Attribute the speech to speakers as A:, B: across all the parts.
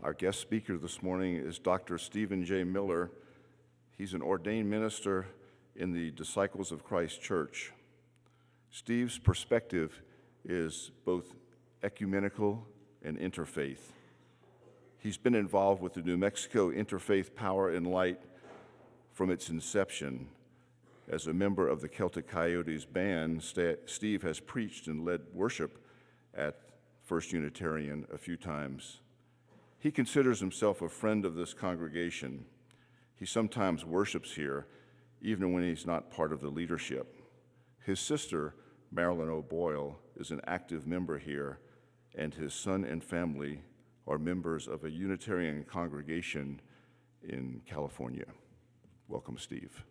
A: Our guest speaker this morning is Dr. Stephen J. Miller. He's an ordained minister in the Disciples of Christ Church. Steve's perspective is both ecumenical and interfaith. He's been involved with the New Mexico Interfaith Power and Light from its inception. As a member of the Celtic Coyotes band, Steve has preached and led worship at First Unitarian a few times. He considers himself a friend of this congregation. He sometimes worships here, even when he's not part of the leadership. His sister, Marilyn O'Boyle, is an active member here, and his son and family are members of a Unitarian congregation in California. Welcome, Steve.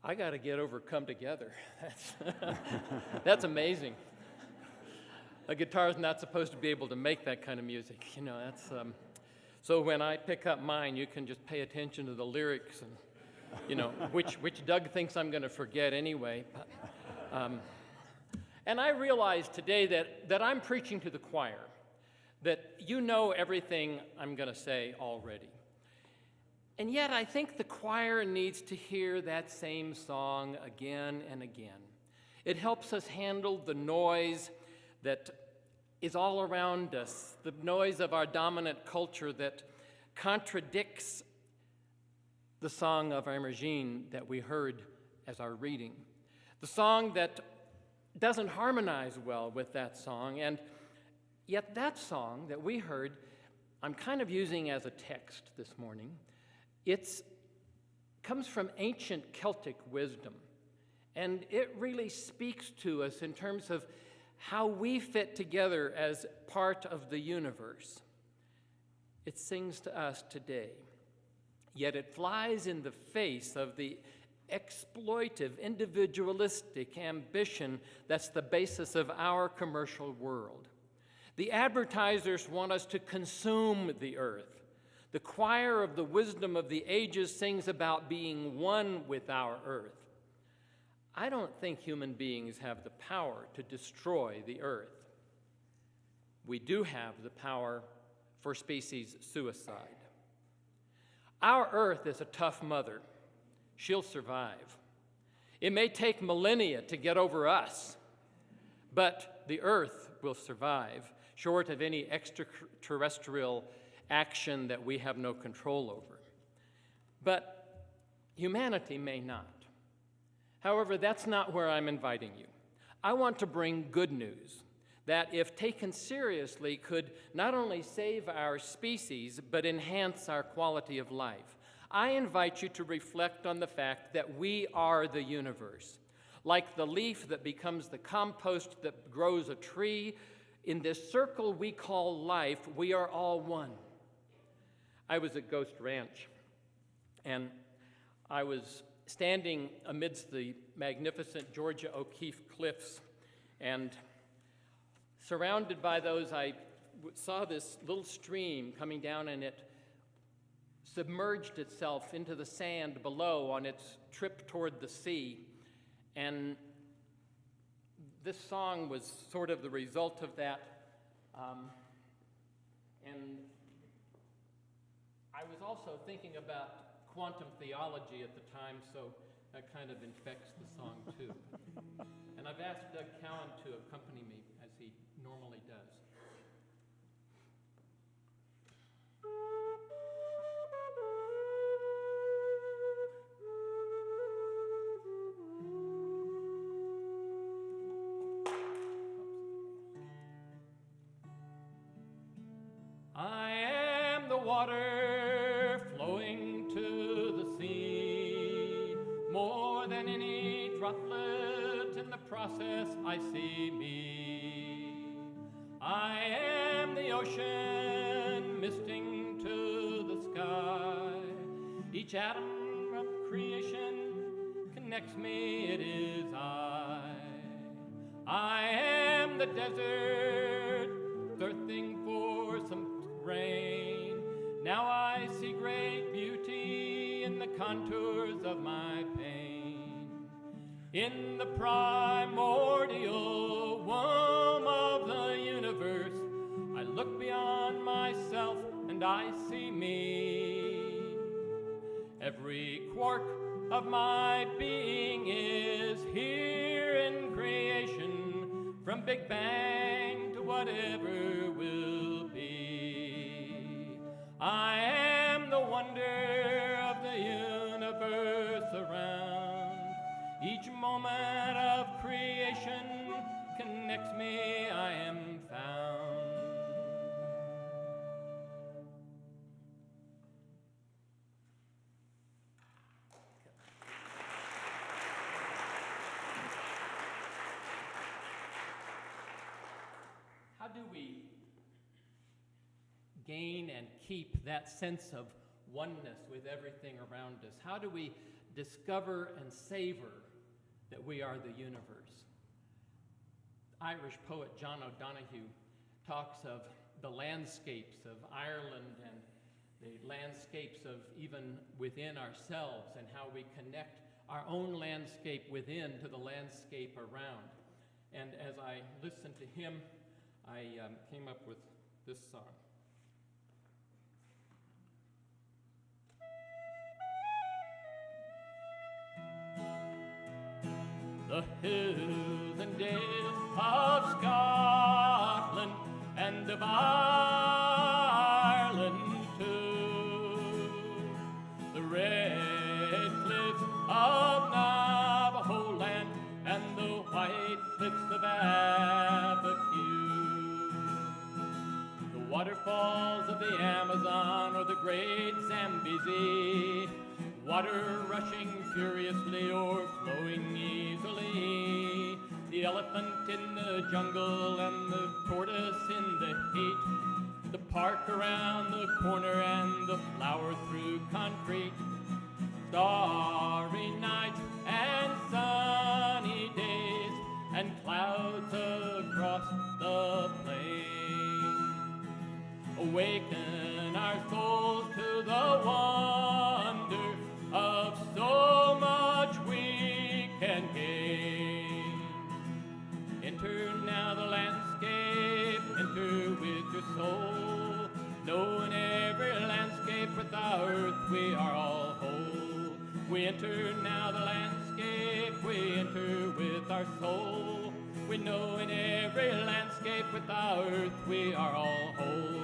B: I got to get over Come Together. That's amazing. A guitar's not supposed to be able to make that kind of music. You know, that's so when I pick up mine, you can just pay attention to the lyrics and, you know, which Doug thinks I'm going to forget anyway. And I realize today that I'm preaching to the choir, that you know everything I'm going to say already. And yet I think the choir needs to hear that same song again and again. It helps us handle the noise that is all around us, the noise of our dominant culture that contradicts the song of Imogene that we heard as our reading. The song that doesn't harmonize well with that song, and yet that song that we heard, I'm kind of using as a text this morning. It comes from ancient Celtic wisdom, and it really speaks to us in terms of how we fit together as part of the universe. It sings to us today, yet it flies in the face of the exploitive, individualistic ambition that's the basis of our commercial world. The advertisers want us to consume the earth. The choir of the wisdom of the ages sings about being one with our earth. I don't think human beings have the power to destroy the earth. We do have the power for species suicide. Our earth is a tough mother. She'll survive. It may take millennia to get over us, but the earth will survive, short of any extraterrestrial action that we have no control over. But humanity may not. However, that's not where I'm inviting you. I want to bring good news that, if taken seriously, could not only save our species, but enhance our quality of life. I invite you to reflect on the fact that we are the universe. Like the leaf that becomes the compost that grows a tree, in this circle we call life, we are all one. I was at Ghost Ranch, and I was standing amidst the magnificent Georgia O'Keeffe cliffs, and surrounded by those, I saw this little stream coming down, and it submerged itself into the sand below on its trip toward the sea. And this song was sort of the result of that. And I was also thinking about quantum theology at the time, so that kind of infects the song too. And I've asked Doug Cowan to accompany me, as he normally does. I am the water flowing to the sea. More than any droplet in the process, I see me. I am the ocean misting to the sky. Each atom of creation connects me, it is I. I am the desert, thirsting for some rain. Now I see great beauty in the contours of my pain. In the primordial womb of the universe, I look beyond myself and I see me. Every quark of my being is here in creation, from Big Bang to whatever will be. I am the wonder of the universe around. Each moment of creation connects me, I am found. How do we gain and keep that sense of oneness with everything around us? How do we discover and savor that we are the universe? Irish poet John O'Donoghue talks of the landscapes of Ireland and the landscapes of even within ourselves, and how we connect our own landscape within to the landscape around. And as I listened to him, I came up with this song. The hills and dales of Scotland and of Ireland too, the red cliffs of Navajo land and the white cliffs of Albuquerque, the waterfalls of the Amazon or the great Zambezi, water rushing furiously or flowing easily, the elephant in the jungle and the tortoise in the heat, the park around the corner and the flower through concrete, starry nights and sunny days and clouds across the plain. Awaken our souls to the wonder of so much we can gain. Enter now the landscape, enter with your soul. Knowing every landscape with our earth we are all whole. We enter now the landscape, we enter with our soul. We know in every landscape with our earth we are all whole.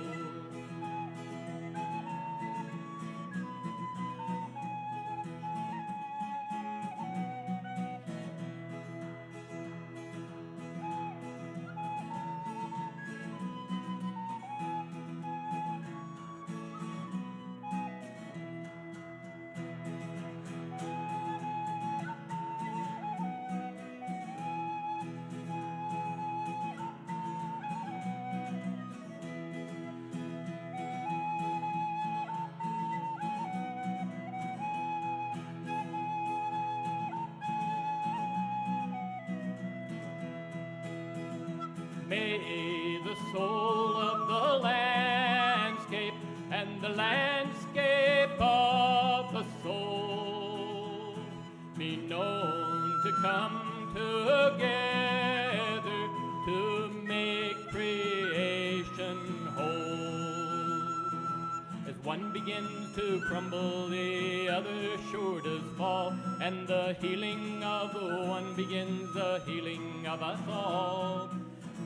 B: May the soul of the landscape and the landscape of the soul be known to come together to make creation whole. As one begins to crumble, the other sure does fall, and the healing of the one begins the healing of us all.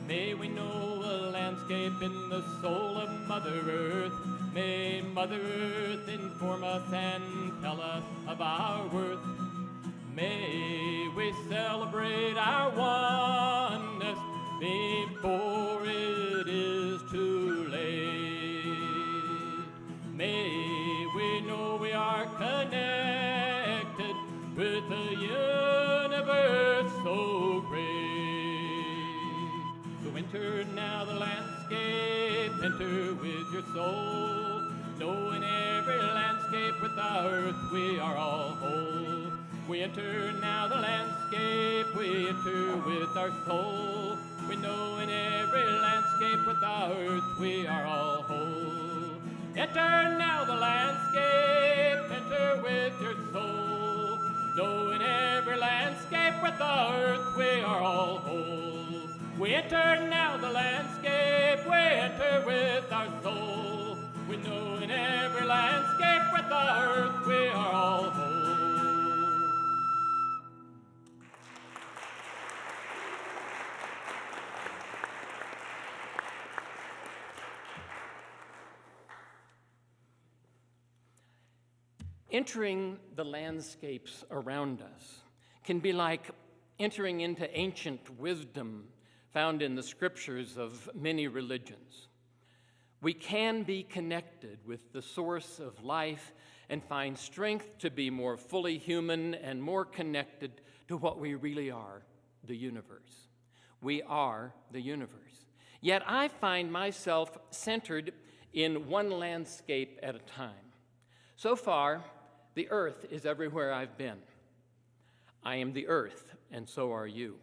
B: May we know a landscape in the soul of Mother Earth. May Mother Earth inform us and tell us of our worth. May we celebrate our oneness before it is too late. May we know we are connected with a universe so great. Enter now the landscape, enter with your soul. Knowing every landscape with our earth we are all whole. We enter now the landscape, we enter with our soul. We know in every landscape with our earth we are all whole. Enter now the landscape, enter with your soul. Know in every landscape with with the earth, we are all whole. We enter now the landscape, we enter with our soul. We know in every landscape with the earth, we are all whole. Entering the landscapes around us can be like entering into ancient wisdom found in the scriptures of many religions. We can be connected with the source of life and find strength to be more fully human and more connected to what we really are, the universe. We are the universe. Yet I find myself centered in one landscape at a time. So far, the earth is everywhere I've been. I am the earth, and so are you.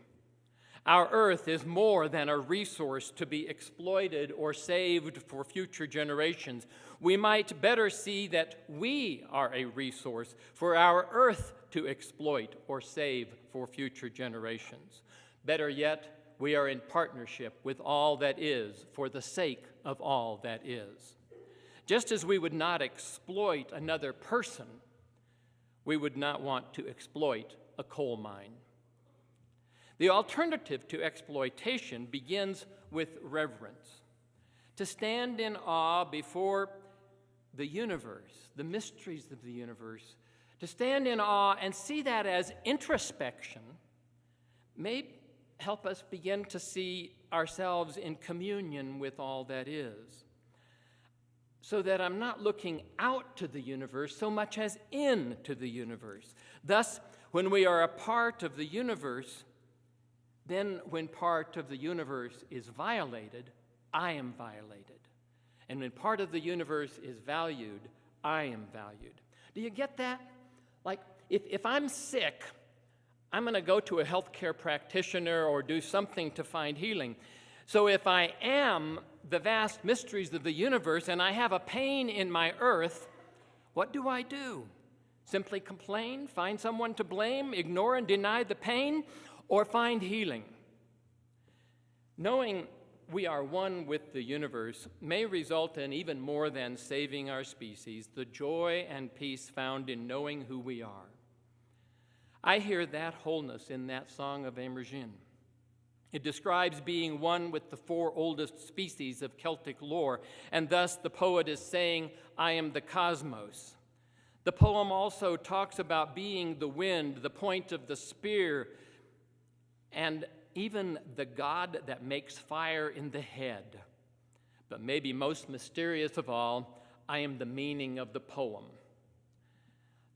B: Our earth is more than a resource to be exploited or saved for future generations. We might better see that we are a resource for our earth to exploit or save for future generations. Better yet, we are in partnership with all that is for the sake of all that is. Just as we would not exploit another person, we would not want to exploit a coal mine. The alternative to exploitation begins with reverence. To stand in awe before the universe, the mysteries of the universe, to stand in awe and see that as introspection may help us begin to see ourselves in communion with all that is. So that I'm not looking out to the universe so much as into the universe. Thus, when we are a part of the universe, then when part of the universe is violated, I am violated. And when part of the universe is valued, I am valued. Do you get that? Like, if I'm sick, I'm going to go to a healthcare practitioner or do something to find healing. So if I am the vast mysteries of the universe and I have a pain in my earth, what do? Simply complain, find someone to blame, ignore and deny the pain, or find healing? Knowing we are one with the universe may result in even more than saving our species, the joy and peace found in knowing who we are. I hear that wholeness in that song of Emergine. It describes being one with the four oldest species of Celtic lore, and thus the poet is saying, I am the cosmos. The poem also talks about being the wind, the point of the spear, and even the God that makes fire in the head. But maybe most mysterious of all, I am the meaning of the poem.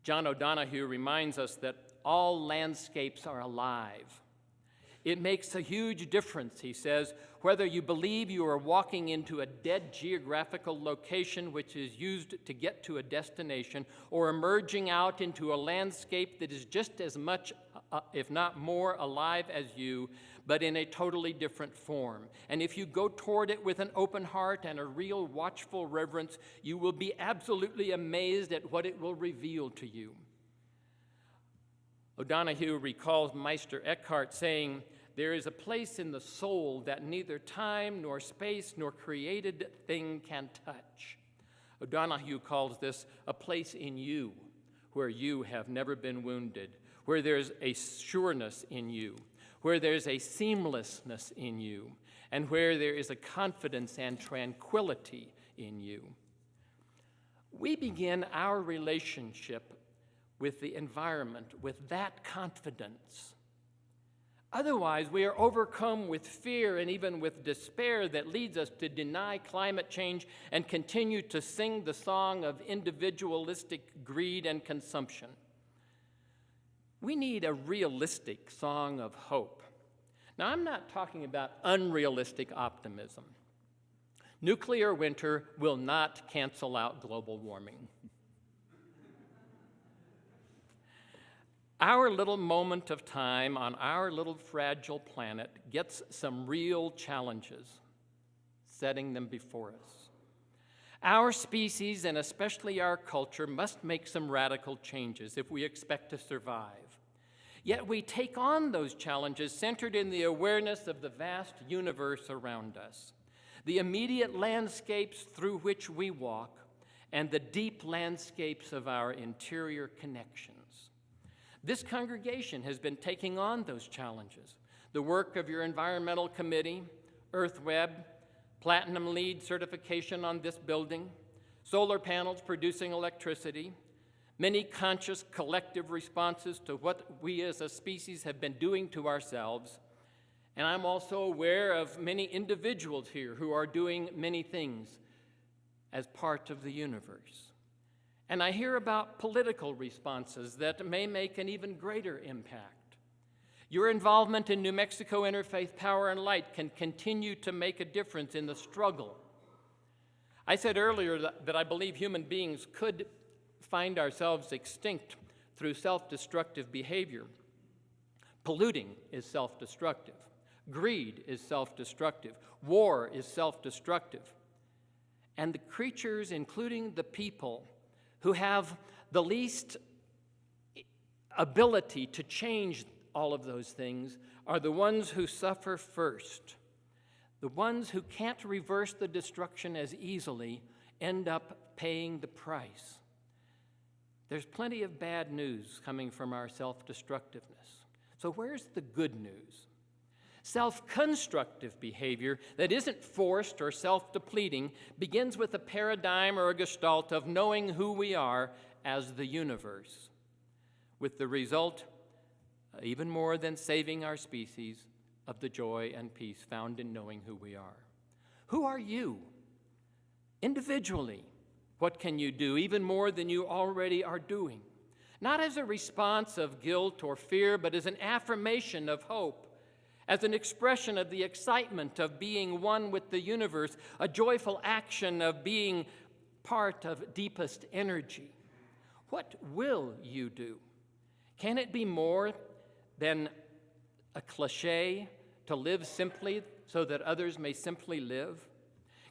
B: John O'Donohue reminds us that all landscapes are alive. It makes a huge difference, he says, whether you believe you are walking into a dead geographical location which is used to get to a destination, or emerging out into a landscape that is just as much, if not more, alive as you, but in a totally different form. And if you go toward it with an open heart and a real watchful reverence, you will be absolutely amazed at what it will reveal to you. O'Donohue recalls Meister Eckhart saying, there is a place in the soul that neither time nor space nor created thing can touch. O'Donohue calls this a place in you where you have never been wounded, where there's a sureness in you, where there's a seamlessness in you, and where there is a confidence and tranquility in you. We begin our relationship with the environment with that confidence. Otherwise, we are overcome with fear and even with despair that leads us to deny climate change and continue to sing the song of individualistic greed and consumption. We need a realistic song of hope. Now, I'm not talking about unrealistic optimism. Nuclear winter will not cancel out global warming. Our little moment of time on our little fragile planet gets some real challenges setting them before us. Our species, and especially our culture, must make some radical changes if we expect to survive. Yet we take on those challenges centered in the awareness of the vast universe around us, the immediate landscapes through which we walk, and the deep landscapes of our interior connections. This congregation has been taking on those challenges. The work of your environmental committee, EarthWeb, Platinum LEED certification on this building, solar panels producing electricity, many conscious collective responses to what we as a species have been doing to ourselves. And I'm also aware of many individuals here who are doing many things as part of the universe. And I hear about political responses that may make an even greater impact. Your involvement in New Mexico Interfaith Power and Light can continue to make a difference in the struggle. I said earlier that I believe human beings could find ourselves extinct through self-destructive behavior. Polluting is self-destructive. Greed is self-destructive. War is self-destructive. And the creatures, including the people, who have the least ability to change all of those things are the ones who suffer first. The ones who can't reverse the destruction as easily end up paying the price. There's plenty of bad news coming from our self-destructiveness. So where's the good news? Self-constructive behavior that isn't forced or self-depleting begins with a paradigm or a gestalt of knowing who we are as the universe, with the result, even more than saving our species, of the joy and peace found in knowing who we are. Who are you? Individually, what can you do, even more than you already are doing? Not as a response of guilt or fear, but as an affirmation of hope, as an expression of the excitement of being one with the universe, a joyful action of being part of deepest energy. What will you do? Can it be more than a cliche to live simply so that others may simply live?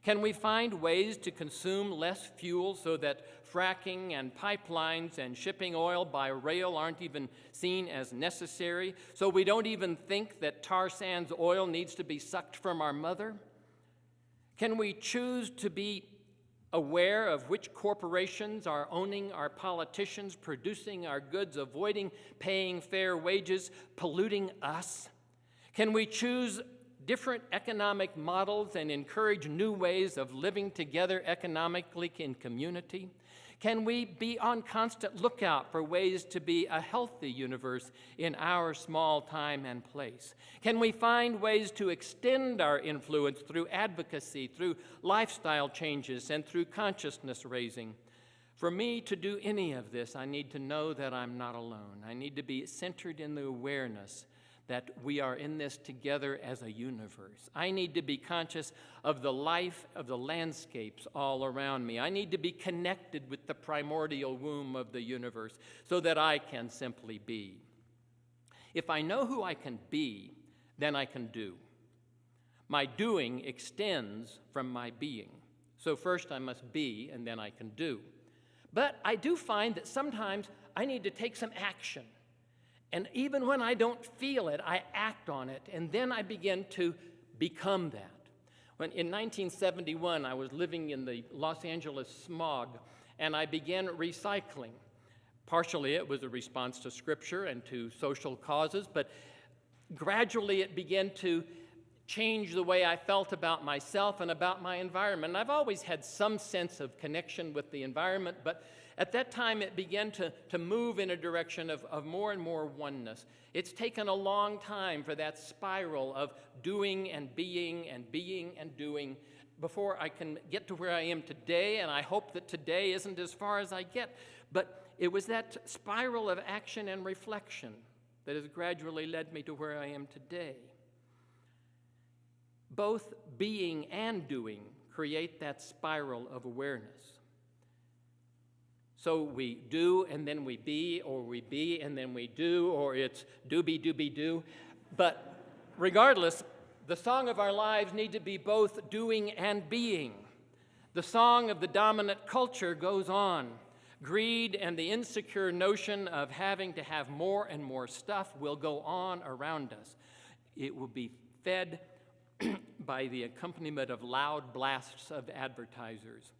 B: Can we find ways to consume less fuel so that fracking and pipelines and shipping oil by rail aren't even seen as necessary, so we don't even think that tar sands oil needs to be sucked from our mother? Can we choose to be aware of which corporations are owning our politicians, producing our goods, avoiding paying fair wages, polluting us? Can we choose different economic models and encourage new ways of living together economically in community? Can we be on constant lookout for ways to be a healthy universe in our small time and place? Can we find ways to extend our influence through advocacy, through lifestyle changes, and through consciousness raising? For me to do any of this, I need to know that I'm not alone. I need to be centered in the awareness that we are in this together as a universe. I need to be conscious of the life of the landscapes all around me. I need to be connected with the primordial womb of the universe so that I can simply be. If I know who I can be, then I can do. My doing extends from my being. So first I must be, and then I can do. But I do find that sometimes I need to take some action. And even when I don't feel it, I act on it, and then I begin to become that. When in 1971, I was living in the Los Angeles smog, and I began recycling. Partially, it was a response to Scripture and to social causes, but gradually it began to change the way I felt about myself and about my environment. And I've always had some sense of connection with the environment, but at that time, it began to move in a direction of more and more oneness. It's taken a long time for that spiral of doing and being and being and doing before I can get to where I am today, and I hope that today isn't as far as I get. But it was that spiral of action and reflection that has gradually led me to where I am today. Both being and doing create that spiral of awareness. So we do, and then we be, or we be, and then we do, or it's do. But regardless, the song of our lives need to be both doing and being. The song of the dominant culture goes on. Greed and the insecure notion of having to have more and more stuff will go on around us. It will be fed by the accompaniment of loud blasts of advertisers.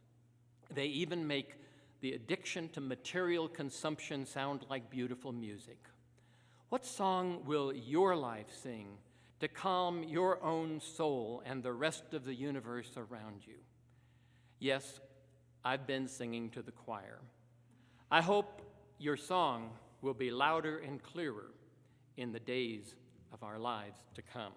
B: They even make the addiction to material consumption sound like beautiful music. What song will your life sing to calm your own soul and the rest of the universe around you? Yes, I've been singing to the choir. I hope your song will be louder and clearer in the days of our lives to come.